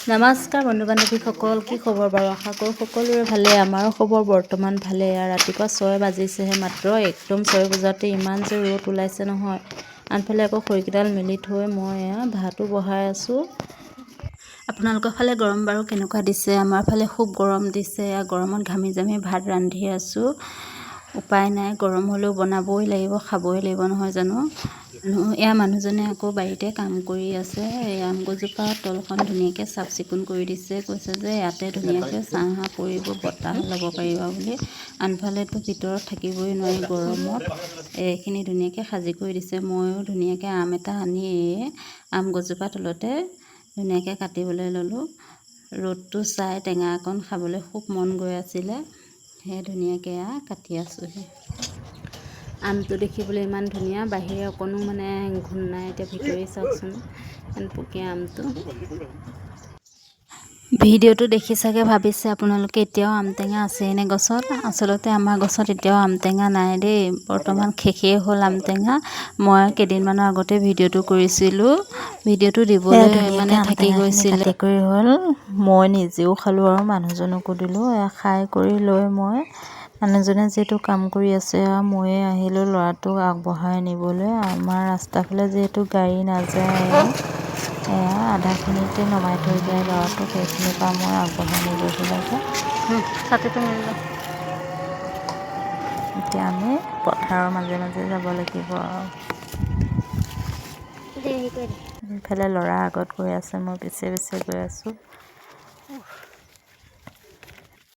নমস্কাৰ বন্ধু বান্ধৱীসকল, কি খবৰ বাৰু? আশা কৰোঁ সকলোৰে ভালেই। আমাৰো খবৰ বৰ্তমান ভালেই। আৰু ৰাতিপুৱা 6 বাজিছেহে মাত্ৰ, একদম 6 বজাতে ইমান যে ৰ'দ ওলাইছে নহয়। আনফালে আকৌ খৰিকেইডাল মেলি থৈ মই ভাতো বহাই আছোঁ। আপোনালোকৰ ফালে গৰম বাৰু কেনেকুৱা দিছে? আমাৰ ফালে খুব গৰম দিছে। গৰমত ঘামি জামি ভাত ৰান্ধি আছোঁ। উপায় নাই, গৰম হ'লেও বনাবই লাগিব, খাবই লাগিব নহয় জানো। মানুহজনে আকৌ বাৰীতে কাম কৰি আছে। এই আম গছজোপা তলখন ধুনীয়াকৈ চাফ চিকুণ কৰি দিছে। কৈছে যে ইয়াতে ধুনীয়াকৈ ছাঁ পৰিব, বতাহ ল'ব পাৰিবা বুলি। আনফালেতো ভিতৰত থাকিবই নোৱাৰি গৰমত। এইখিনি ধুনীয়াকৈ সাজি কৰি দিছে। ময়ো ধুনীয়াকৈ আম এটা আনি আম গছজোপা তলতে ধুনীয়াকৈ কাটিবলৈ ল'লোঁ। ৰ'দটো চাই টেঙা অকণ খাবলৈ খুব মন গৈ আছিলে, সেয়ে ধুনীয়াকৈ কাটি আছোঁহি। আমটো দেখিবলৈ ইমান ধুনীয়া, বাহিৰে অকণো মানে ঘূণ নাই। এতিয়া ভিতৰি চাওকচোন, পুকীয়া আমটো। ভিডিঅ'টো দেখি চাগে ভাবিছে আপোনালোকে এতিয়াও আম টেঙা আছেই নে গছত। আচলতে আমাৰ গছত এতিয়াও আম টেঙা নাই দেই, বৰ্তমান শেষেই হ'ল আম টেঙা। মই কেইদিনমানৰ আগতে ভিডিঅ'টো কৰিছিলোঁ, ভিডিঅ'টো দিবলৈ মানে থাকি গৈছিলে। কাটি কৰি হ'ল, মই নিজেও খালোঁ আৰু মানুহজনকো দিলোঁ। খাই কৰি লৈ মই মানুহজনে যিহেতু কাম কৰি আছে, ময়ে আহিলোঁ ল'ৰাটোক আগবঢ়াই নিবলৈ। আমাৰ ৰাস্তাৰ ফালে যিহেতু গাড়ী নাযায়, আধাখিনিতে নমাই থৈ যায় ল'ৰাটোক, সেইখিনিৰ পৰা মই আগবঢ়াই নিবহি লাগে। এতিয়া আমি পথাৰৰ মাজে মাজে যাব লাগিব আৰু। ইফালে ল'ৰা আগত গৈ আছে, মই পিছে পিছে গৈ আছোঁ।